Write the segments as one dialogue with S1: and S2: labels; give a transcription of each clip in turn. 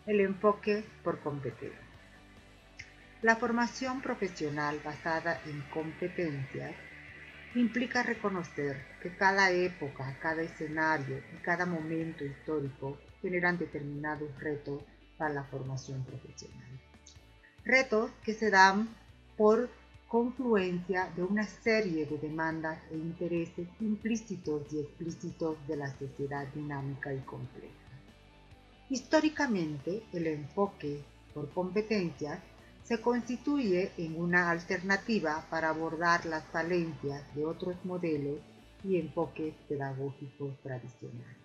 S1: El enfoque por competencia. La formación profesional basada en competencias implica reconocer que cada época, cada escenario y cada momento histórico generan determinados retos para la formación profesional. Retos que se dan por confluencia de una serie de demandas e intereses implícitos y explícitos de la sociedad dinámica y compleja. Históricamente, el enfoque por competencias se constituye en una alternativa para abordar las falencias de otros modelos y enfoques pedagógicos tradicionales.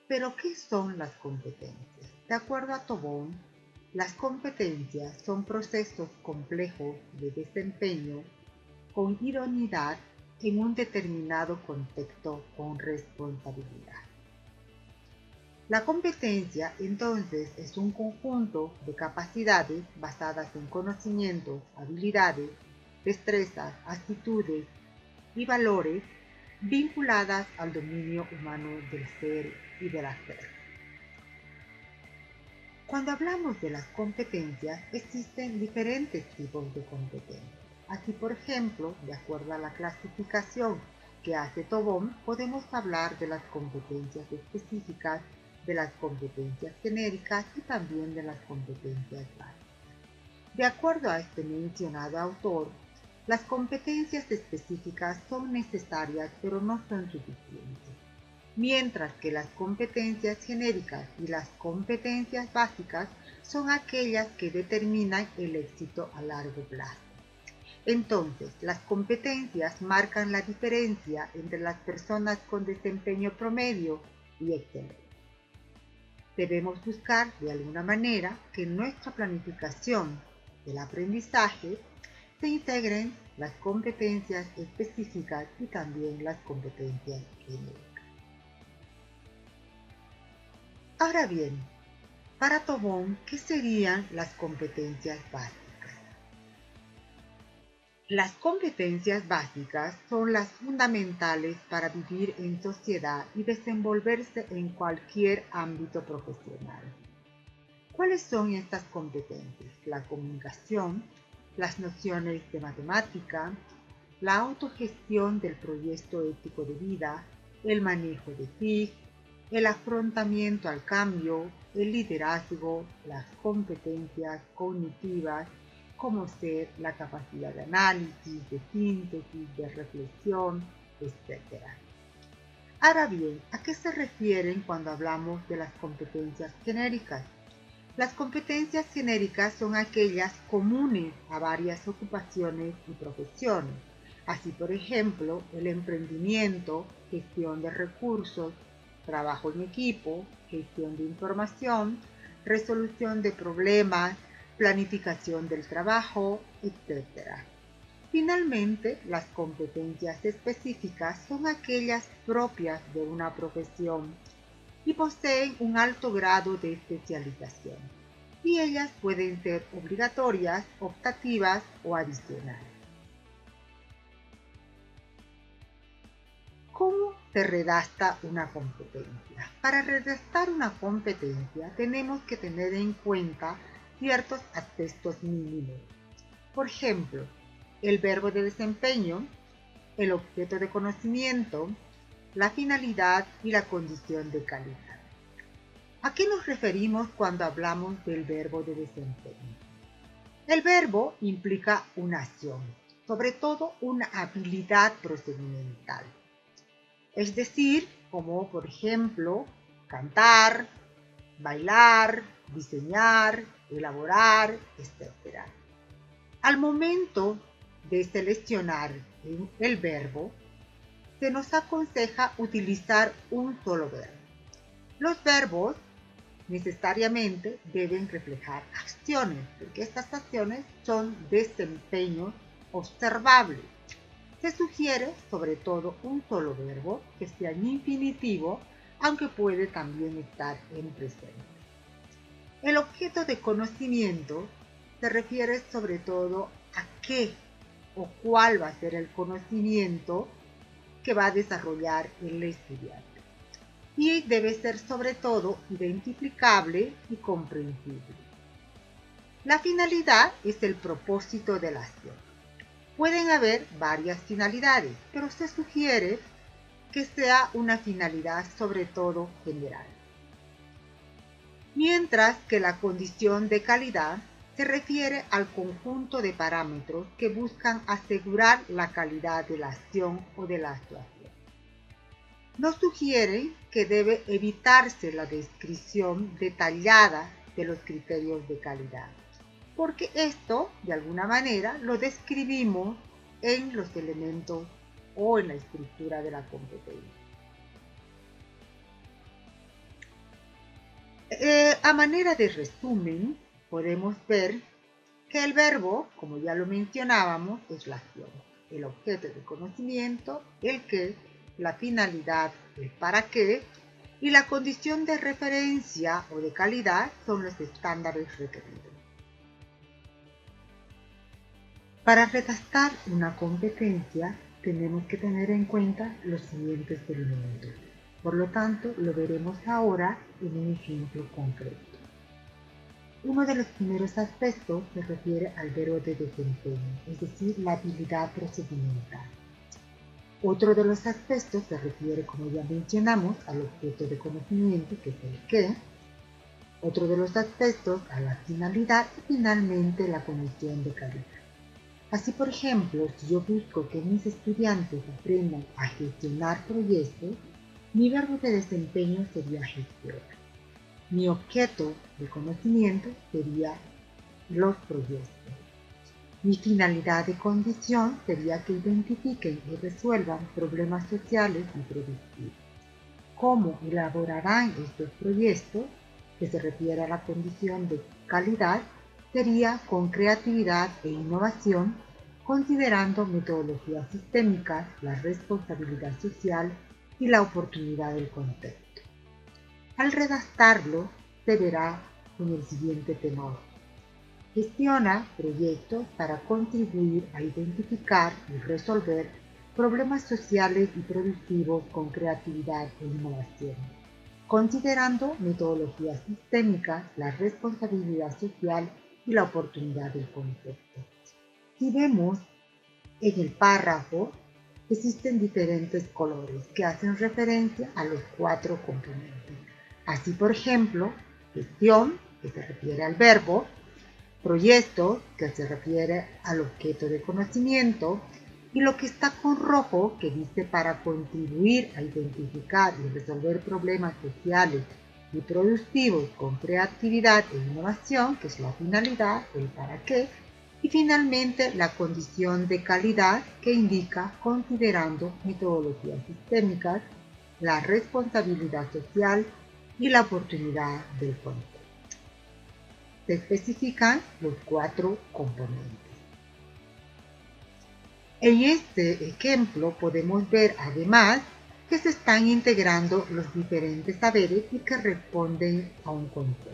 S1: ¿Pero qué son las competencias? De acuerdo a Tobón, las competencias son procesos complejos de desempeño con idoneidad en un determinado contexto con responsabilidad. La competencia, entonces, es un conjunto de capacidades basadas en conocimientos, habilidades, destrezas, actitudes y valores vinculadas al dominio humano del ser y del hacer. Cuando hablamos de las competencias, existen diferentes tipos de competencias. Así, por ejemplo, de acuerdo a la clasificación que hace Tobón, podemos hablar de las competencias específicas, de las competencias genéricas y también de las competencias básicas. De acuerdo a este mencionado autor, las competencias específicas son necesarias pero no son suficientes, mientras que las competencias genéricas y las competencias básicas son aquellas que determinan el éxito a largo plazo. Entonces, las competencias marcan la diferencia entre las personas con desempeño promedio y excelente. Debemos buscar de alguna manera que en nuestra planificación del aprendizaje se integren las competencias específicas y también las competencias genéricas. Ahora bien, para Tobón, ¿qué serían las competencias básicas? Las competencias básicas son las fundamentales para vivir en sociedad y desenvolverse en cualquier ámbito profesional. ¿Cuáles son estas competencias? La comunicación, las nociones de matemática, la autogestión del proyecto ético de vida, el manejo de TIC, el afrontamiento al cambio, el liderazgo, las competencias cognitivas, como ser la capacidad de análisis, de síntesis, de reflexión, etc. Ahora bien, ¿a qué se refieren cuando hablamos de las competencias genéricas? Las competencias genéricas son aquellas comunes a varias ocupaciones y profesiones. Así, por ejemplo, el emprendimiento, gestión de recursos, trabajo en equipo, gestión de información, resolución de problemas, planificación del trabajo, etc. Finalmente, las competencias específicas son aquellas propias de una profesión y poseen un alto grado de especialización, y ellas pueden ser obligatorias, optativas o adicionales. ¿Cómo se redacta una competencia? Para redactar una competencia tenemos que tener en cuenta ciertos aspectos mínimos. Por ejemplo, el verbo de desempeño, el objeto de conocimiento, la finalidad y la condición de calidad. ¿A qué nos referimos cuando hablamos del verbo de desempeño? El verbo implica una acción, sobre todo una habilidad procedimental. Es decir, como por ejemplo, cantar, bailar, diseñar, elaborar, etc. Al momento de seleccionar el verbo, se nos aconseja utilizar un solo verbo. Los verbos necesariamente deben reflejar acciones, porque estas acciones son desempeños observables. Se sugiere sobre todo un solo verbo que sea en infinitivo, aunque puede también estar en presente. El objeto de conocimiento se refiere sobre todo a qué o cuál va a ser el conocimiento que va a desarrollar el estudiante. y debe ser sobre todo identificable y comprensible. La finalidad es el propósito de la acción. Pueden haber varias finalidades, pero se sugiere que sea una finalidad sobre todo general. Mientras que la condición de calidad se refiere al conjunto de parámetros que buscan asegurar la calidad de la acción o de la actuación. Nos sugieren que debe evitarse la descripción detallada de los criterios de calidad, porque esto, de alguna manera, lo describimos en los elementos o en la estructura de la competencia. A manera de resumen, podemos ver que el verbo, como ya lo mencionábamos, es la acción, el objeto de conocimiento, el qué, la finalidad, el para qué, y la condición de referencia o de calidad son los estándares requeridos. Para redactar una competencia tenemos que tener en cuenta los siguientes elementos. Por lo tanto, lo veremos ahora en un ejemplo concreto. Uno de los primeros aspectos se refiere al verbo de desempeño, es decir, la habilidad procedimental. Otro de los aspectos se refiere, como ya mencionamos, al objeto de conocimiento, que es el qué. Otro de los aspectos a la finalidad y finalmente la condición de calidad. Así, por ejemplo, si yo busco que mis estudiantes aprendan a gestionar proyectos, mi verbo de desempeño sería gestionar. Mi objeto de conocimiento sería los proyectos. Mi finalidad de condición sería que identifiquen y resuelvan problemas sociales y productivos. ¿Cómo elaborarán estos proyectos? Que se refiere a la condición de calidad, sería con creatividad e innovación, considerando metodologías sistémicas, la responsabilidad social y la oportunidad del contexto. Al redactarlo, se verá en el siguiente tenor. Gestiona proyectos para contribuir a identificar y resolver problemas sociales y productivos con creatividad e innovación, considerando metodologías sistémicas, la responsabilidad social y la oportunidad del contexto. Si vemos en el párrafo, existen diferentes colores que hacen referencia a los 4 componentes. Así, por ejemplo, gestión, que se refiere al verbo, proyecto, que se refiere al objeto de conocimiento, y lo que está con rojo, que dice para contribuir a identificar y resolver problemas sociales y productivos con creatividad e innovación, que es la finalidad, el para qué, y finalmente la condición de calidad, que indica considerando metodologías sistémicas, la responsabilidad social y la oportunidad del contexto. Se especifican los 4 componentes. En este ejemplo podemos ver además que se están integrando los diferentes saberes y que responden a un control.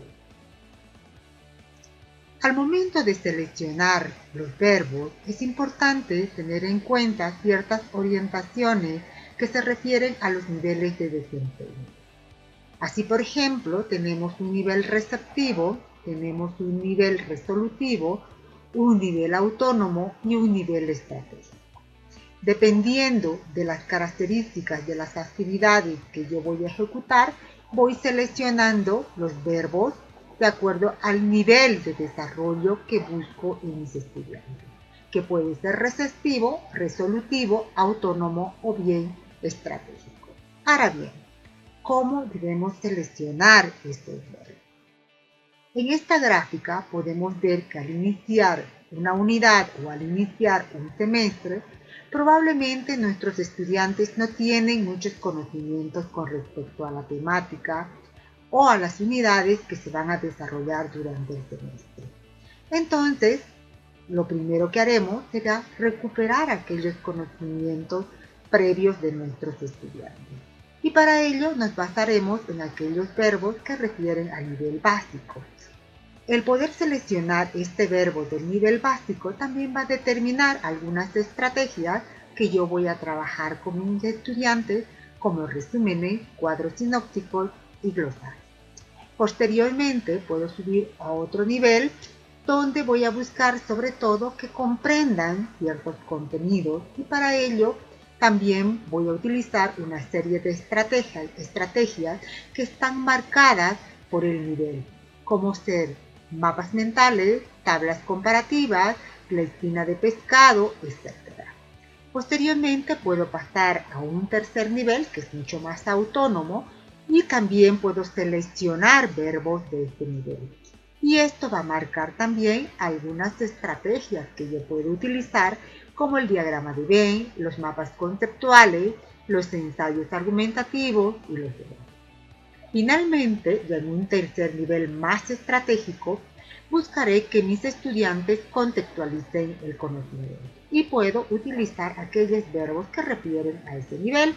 S1: Al momento de seleccionar los verbos es importante tener en cuenta ciertas orientaciones que se refieren a los niveles de desempeño. Así, por ejemplo, tenemos un nivel receptivo, tenemos un nivel resolutivo, un nivel autónomo y un nivel estratégico. Dependiendo de las características de las actividades que yo voy a ejecutar, voy seleccionando los verbos de acuerdo al nivel de desarrollo que busco en mis estudiantes, que puede ser receptivo, resolutivo, autónomo o bien estratégico. Ahora bien, ¿cómo debemos seleccionar estos verbos? En esta gráfica podemos ver que al iniciar una unidad o al iniciar un semestre, probablemente nuestros estudiantes no tienen muchos conocimientos con respecto a la temática o a las unidades que se van a desarrollar durante el semestre. Entonces, lo primero que haremos será recuperar aquellos conocimientos previos de nuestros estudiantes. Y para ello nos basaremos en aquellos verbos que refieren al nivel básico. El poder seleccionar este verbo del nivel básico también va a determinar algunas estrategias que yo voy a trabajar con mis estudiantes como resúmenes, cuadros sinópticos y glosarios. Posteriormente puedo subir a otro nivel donde voy a buscar sobre todo que comprendan ciertos contenidos y para ello también voy a utilizar una serie de estrategias que están marcadas por el nivel, como ser mapas mentales, tablas comparativas, la espina de pescado, etc. Posteriormente puedo pasar a un tercer nivel que es mucho más autónomo y también puedo seleccionar verbos de este nivel. Y esto va a marcar también algunas estrategias que yo puedo utilizar como el diagrama de Venn, los mapas conceptuales, los ensayos argumentativos y los demás. Finalmente, ya en un tercer nivel más estratégico, buscaré que mis estudiantes contextualicen el conocimiento y puedo utilizar aquellos verbos que refieren a ese nivel.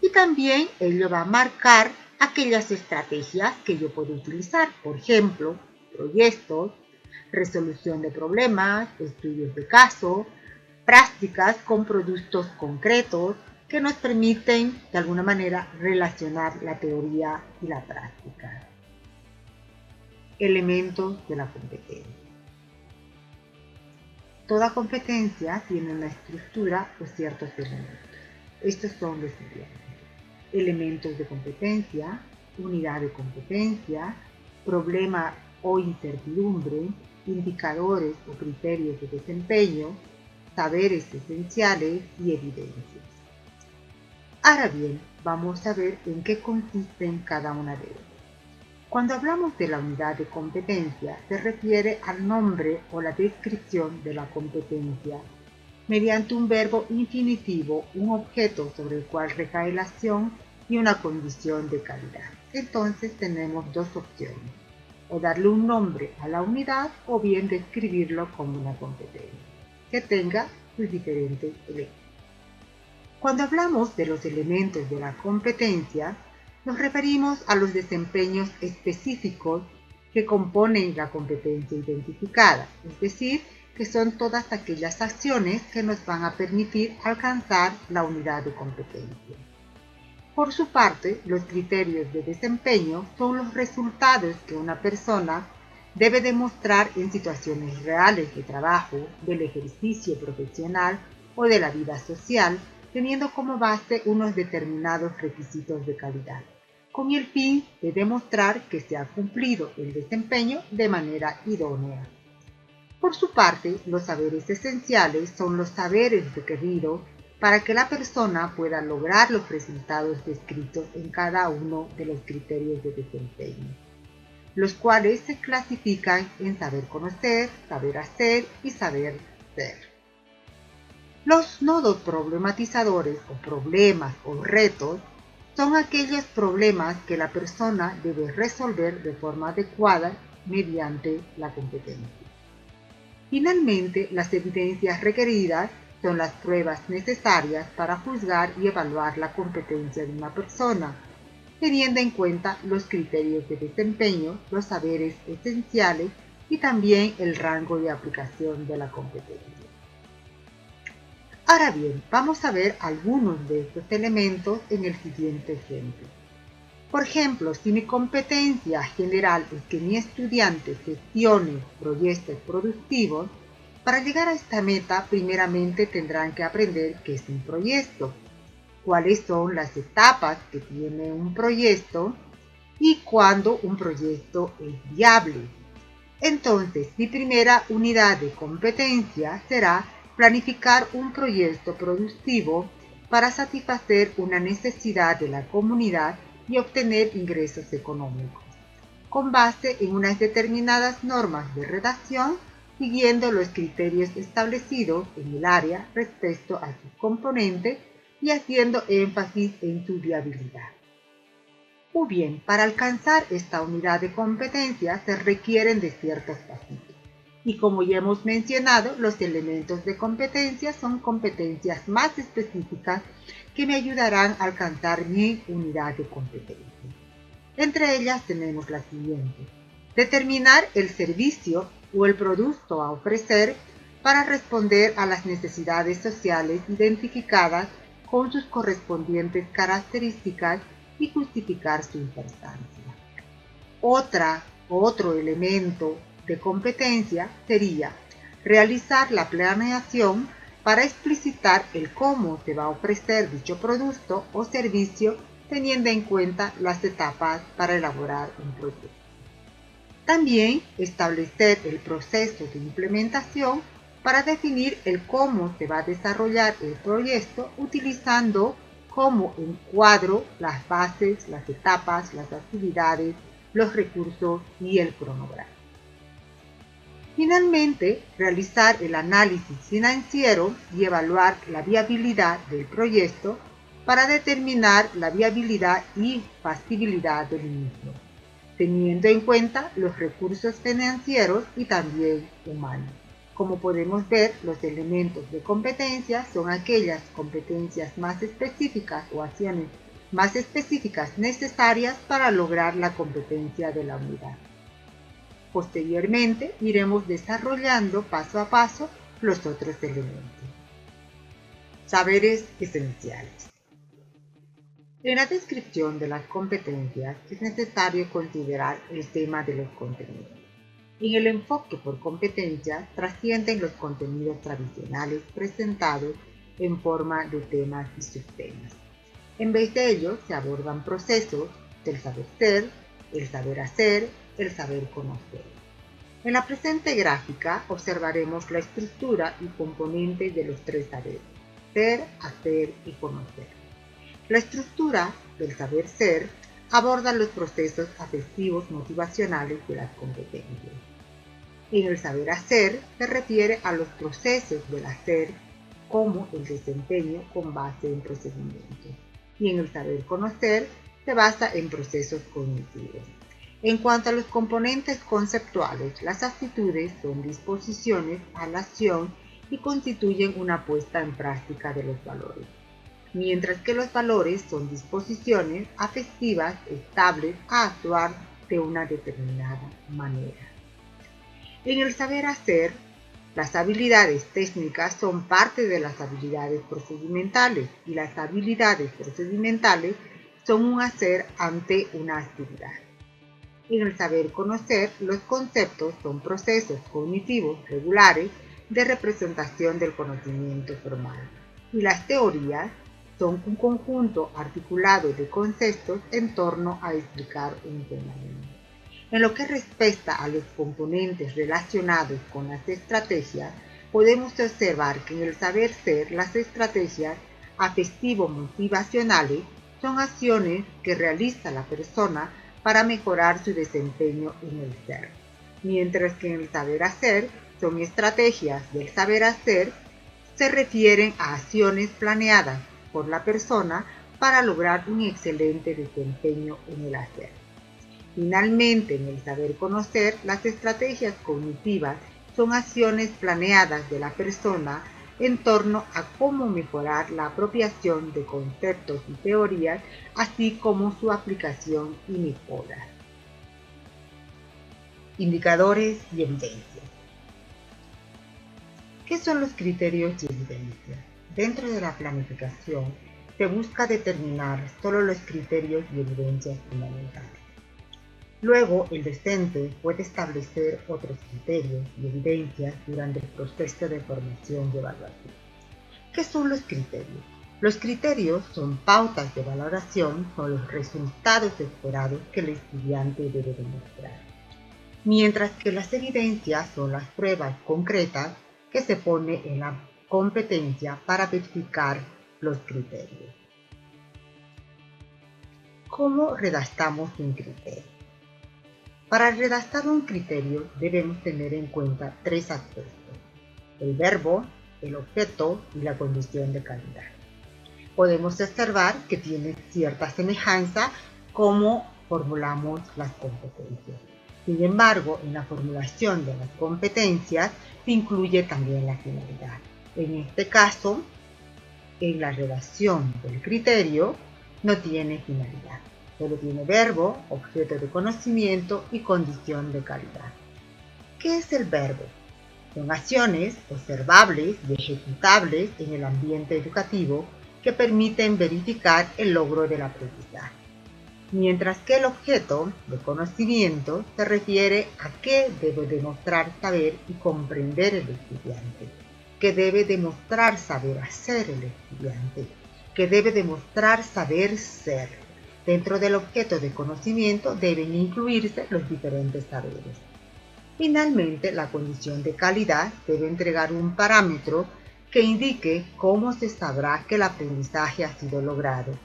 S1: Y también ello va a marcar aquellas estrategias que yo puedo utilizar, por ejemplo, proyectos, resolución de problemas, estudios de caso, prácticas con productos concretos que nos permiten de alguna manera relacionar la teoría y la práctica. Elementos de la competencia. Toda competencia tiene una estructura o ciertos elementos. Estos son los siguientes: elementos de competencia, unidad de competencia, problema o incertidumbre, indicadores o criterios de desempeño, saberes esenciales y evidencias. Ahora bien, vamos a ver en qué consisten cada una de ellas. Cuando hablamos de la unidad de competencia, se refiere al nombre o la descripción de la competencia mediante un verbo infinitivo, un objeto sobre el cual recae la acción y una condición de calidad. Entonces tenemos dos opciones: o darle un nombre a la unidad o bien describirlo como una competencia que tenga sus diferentes elementos. Cuando hablamos de los elementos de la competencia, nos referimos a los desempeños específicos que componen la competencia identificada, es decir, que son todas aquellas acciones que nos van a permitir alcanzar la unidad de competencia. Por su parte, los criterios de desempeño son los resultados que una persona debe demostrar en situaciones reales de trabajo, del ejercicio profesional o de la vida social, teniendo como base unos determinados requisitos de calidad, con el fin de demostrar que se ha cumplido el desempeño de manera idónea. Por su parte, los saberes esenciales son los saberes requeridos para que la persona pueda lograr los resultados descritos en cada uno de los criterios de desempeño, los cuales se clasifican en saber conocer, saber hacer y saber ser. Los nodos problematizadores o problemas o retos son aquellos problemas que la persona debe resolver de forma adecuada mediante la competencia. Finalmente, las evidencias requeridas son las pruebas necesarias para juzgar y evaluar la competencia de una persona, teniendo en cuenta los criterios de desempeño, los saberes esenciales y también el rango de aplicación de la competencia. Ahora bien, vamos a ver algunos de estos elementos en el siguiente ejemplo. Por ejemplo, si mi competencia general es que mi estudiante gestione proyectos productivos, para llegar a esta meta primeramente tendrán que aprender qué es un proyecto, cuáles son las etapas que tiene un proyecto y cuándo un proyecto es viable. Entonces, mi primera unidad de competencia será planificar un proyecto productivo para satisfacer una necesidad de la comunidad y obtener ingresos económicos, con base en unas determinadas normas de redacción, siguiendo los criterios establecidos en el área respecto a sus componentes y haciendo énfasis en su viabilidad. Muy bien, para alcanzar esta unidad de competencia se requieren de ciertos pasitos. Y como ya hemos mencionado, los elementos de competencia son competencias más específicas que me ayudarán a alcanzar mi unidad de competencia. Entre ellas tenemos las siguientes: determinar el servicio o el producto a ofrecer para responder a las necesidades sociales identificadas con sus correspondientes características y justificar su importancia. Otro elemento de competencia sería realizar la planeación para explicitar el cómo se va a ofrecer dicho producto o servicio teniendo en cuenta las etapas para elaborar un proyecto. También establecer el proceso de implementación para definir el cómo se va a desarrollar el proyecto utilizando como encuadro las bases, las etapas, las actividades, los recursos y el cronograma. Finalmente, realizar el análisis financiero y evaluar la viabilidad del proyecto para determinar la viabilidad y factibilidad del mismo, teniendo en cuenta los recursos financieros y también humanos. Como podemos ver, los elementos de competencia son aquellas competencias más específicas o acciones más específicas necesarias para lograr la competencia de la unidad. Posteriormente, iremos desarrollando paso a paso los otros elementos. Saberes esenciales. En la descripción de las competencias es necesario considerar el tema de los contenidos. En el enfoque por competencias trascienden los contenidos tradicionales presentados en forma de temas y subtemas. En vez de ello, se abordan procesos del saber ser, el saber hacer, el saber conocer. En la presente gráfica observaremos la estructura y componentes de los tres saberes: ser, hacer y conocer. La estructura del saber ser aborda los procesos afectivos motivacionales de las competencias. En el saber hacer se refiere a los procesos del hacer como el desempeño con base en procedimientos. Y en el saber conocer se basa en procesos cognitivos. En cuanto a los componentes conceptuales, las actitudes son disposiciones a la acción y constituyen una puesta en práctica de los valores, mientras que los valores son disposiciones afectivas estables a actuar de una determinada manera. En el saber hacer, las habilidades técnicas son parte de las habilidades procedimentales y las habilidades procedimentales son un hacer ante una actividad. En el saber conocer, los conceptos son procesos cognitivos regulares de representación del conocimiento formal y las teorías son un conjunto articulado de conceptos en torno a explicar un fenómeno. En lo que respecta a los componentes relacionados con las estrategias, podemos observar que en el saber ser las estrategias afectivo-motivacionales son acciones que realiza la persona para mejorar su desempeño en el ser, mientras que en el saber hacer son estrategias del saber hacer se refieren a acciones planeadas por la persona para lograr un excelente desempeño en el hacer. Finalmente, en el saber conocer, las estrategias cognitivas son acciones planeadas de la persona en torno a cómo mejorar la apropiación de conceptos y teorías, así como su aplicación y mejora. Indicadores y evidencias. ¿Qué son los criterios y evidencias? Dentro de la planificación, se busca determinar solo los criterios y evidencias fundamentales. Luego, el docente puede establecer otros criterios y evidencias durante el proceso de formación y evaluación. ¿Qué son los criterios? Los criterios son pautas de valoración con los resultados esperados que el estudiante debe demostrar, mientras que las evidencias son las pruebas concretas que se ponen en la competencia para verificar los criterios. ¿Cómo redactamos un criterio? Para redactar un criterio debemos tener en cuenta tres aspectos: el verbo, el objeto y la condición de calidad. Podemos observar que tiene cierta semejanza como formulamos las competencias. Sin embargo, en la formulación de las competencias se incluye también la finalidad. En este caso, en la redacción del criterio no tiene finalidad. Solo tiene verbo, objeto de conocimiento y condición de calidad. ¿Qué es el verbo? Son acciones observables y ejecutables en el ambiente educativo que permiten verificar el logro del aprendizaje. Mientras que el objeto de conocimiento se refiere a qué debe demostrar saber y comprender el estudiante, qué debe demostrar saber hacer el estudiante, qué debe demostrar saber ser. Dentro del objeto de conocimiento deben incluirse los diferentes saberes. Finalmente, la condición de calidad debe entregar un parámetro que indique cómo se sabrá que el aprendizaje ha sido logrado,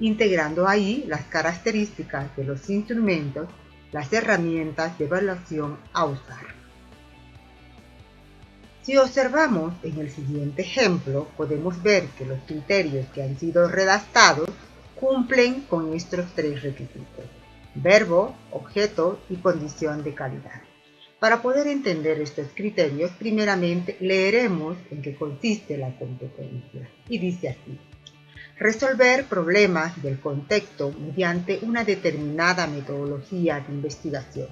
S1: integrando ahí las características de los instrumentos, las herramientas de evaluación a usar. Si observamos en el siguiente ejemplo, podemos ver que los criterios que han sido redactados cumplen con estos tres requisitos: verbo, objeto y condición de calidad. Para poder entender estos criterios, primeramente leeremos en qué consiste la competencia. Y dice así: resolver problemas del contexto mediante una determinada metodología de investigación,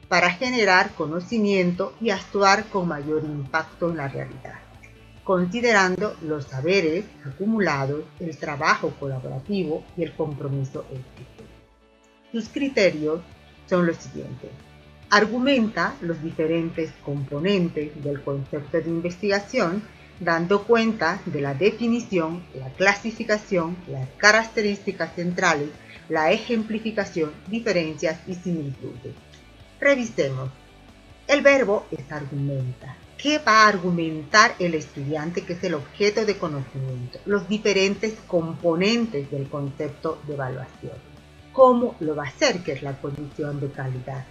S1: para generar conocimiento y actuar con mayor impacto en la realidad, considerando los saberes acumulados, el trabajo colaborativo y el compromiso ético. Sus criterios son los siguientes: argumenta los diferentes componentes del concepto de investigación, dando cuenta de la definición, la clasificación, las características centrales, la ejemplificación, diferencias y similitudes. Revisemos. El verbo es argumenta. ¿Qué va a argumentar el estudiante, que es el objeto de conocimiento? Los diferentes componentes del concepto de evaluación. ¿Cómo lo va a hacer, que es la condición de calidad?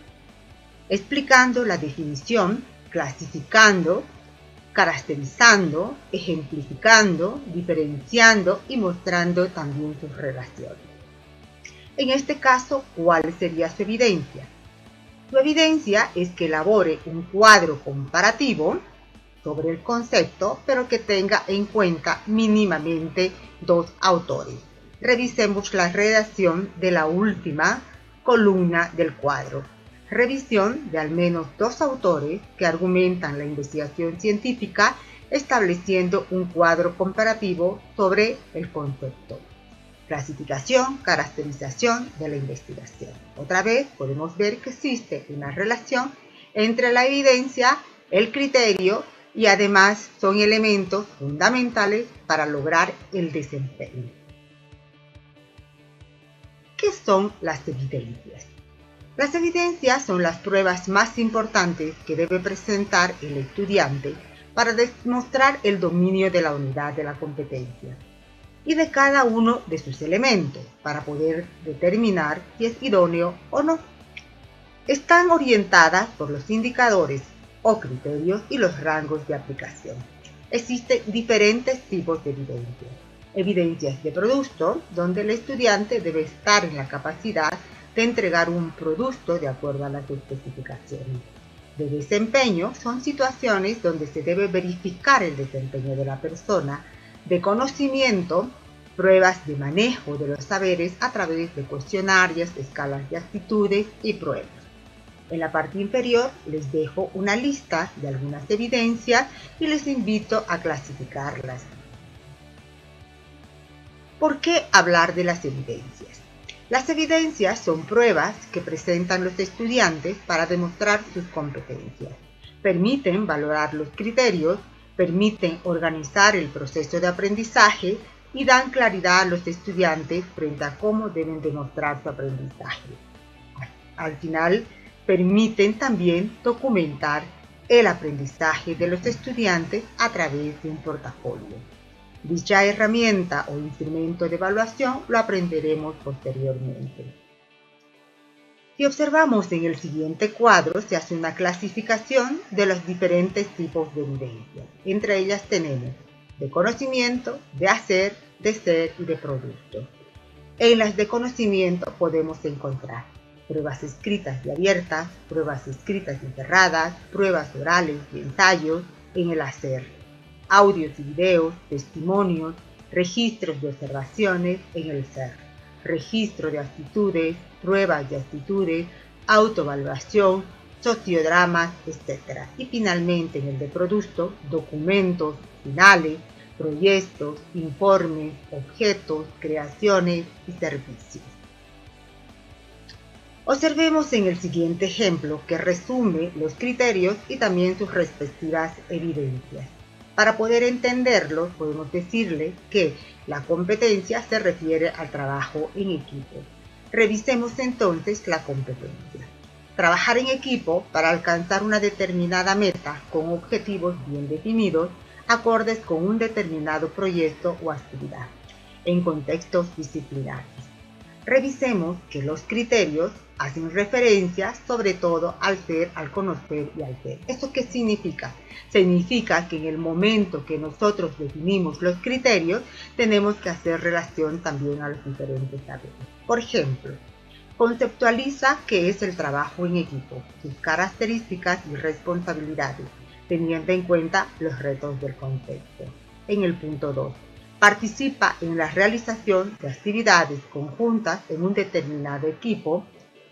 S1: Explicando la definición, clasificando, caracterizando, ejemplificando, diferenciando y mostrando también sus relaciones. En este caso, ¿cuál sería su evidencia? Su evidencia es que elabore un cuadro comparativo sobre el concepto, pero que tenga en cuenta mínimamente dos autores. Revisemos la redacción de la última columna del cuadro. Revisión de al menos dos autores que argumentan la investigación científica, estableciendo un cuadro comparativo sobre el concepto. Clasificación, caracterización de la investigación. Otra vez podemos ver que existe una relación entre la evidencia, el criterio, y además son elementos fundamentales para lograr el desempeño. ¿Qué son las evidencias? Las evidencias son las pruebas más importantes que debe presentar el estudiante para demostrar el dominio de la unidad de la competencia y de cada uno de sus elementos, para poder determinar si es idóneo o no. Están orientadas por los indicadores o criterios y los rangos de aplicación. Existen diferentes tipos de evidencias. Evidencias de producto, donde el estudiante debe estar en la capacidad de entregar un producto de acuerdo a las especificaciones. De desempeño, son situaciones donde se debe verificar el desempeño de la persona. De conocimiento, pruebas de manejo de los saberes a través de cuestionarios, escalas de actitudes y pruebas. En la parte inferior les dejo una lista de algunas evidencias y les invito a clasificarlas. ¿Por qué hablar de las evidencias? Las evidencias son pruebas que presentan los estudiantes para demostrar sus competencias. Permiten valorar los criterios, permiten organizar el proceso de aprendizaje y dan claridad a los estudiantes frente a cómo deben demostrar su aprendizaje. Al final, permiten también documentar el aprendizaje de los estudiantes a través de un portafolio. Dicha herramienta o instrumento de evaluación lo aprenderemos posteriormente. Si observamos en el siguiente cuadro, se hace una clasificación de los diferentes tipos de evidencia. Entre ellas tenemos de conocimiento, de hacer, de ser y de producto. En las de conocimiento podemos encontrar pruebas escritas y abiertas, pruebas escritas y cerradas, pruebas orales y ensayos. En el hacer, audios y videos, testimonios, registros de observaciones. En el ser, registro de actitudes, pruebas de actitudes, autoevaluación, sociodramas, etc. Y finalmente en el de producto, documentos finales, proyectos, informes, objetos, creaciones y servicios. Observemos en el siguiente ejemplo que resume los criterios y también sus respectivas evidencias. Para poder entenderlo, podemos decirle que la competencia se refiere al trabajo en equipo. Revisemos entonces la competencia. Trabajar en equipo para alcanzar una determinada meta con objetivos bien definidos, acordes con un determinado proyecto o actividad, en contextos disciplinarios. Revisemos que los criterios hacen referencia sobre todo al ser, al conocer y al ser. ¿Esto qué significa? Significa que en el momento que nosotros definimos los criterios, tenemos que hacer relación también a los diferentes saberes. Por ejemplo, conceptualiza qué es el trabajo en equipo, sus características y responsabilidades, teniendo en cuenta los retos del contexto. En el punto 2. Participa en la realización de actividades conjuntas en un determinado equipo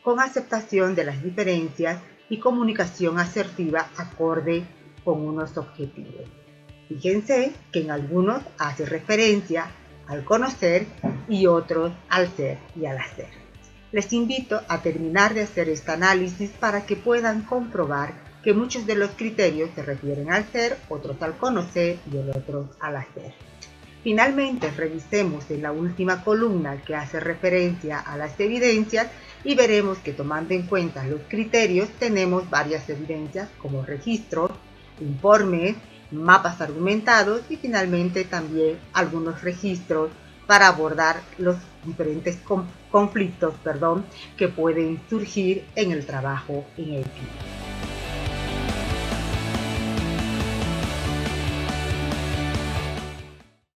S1: con aceptación de las diferencias y comunicación asertiva acorde con unos objetivos. Fíjense que en algunos hace referencia al conocer y otros al ser y al hacer. Les invito a terminar de hacer este análisis para que puedan comprobar que muchos de los criterios se refieren al ser, otros al conocer y otros al hacer. Finalmente, revisemos en la última columna que hace referencia a las evidencias y veremos que tomando en cuenta los criterios tenemos varias evidencias como registros, informes, mapas argumentados y finalmente también algunos registros para abordar los diferentes conflictos que pueden surgir en el trabajo en equipo.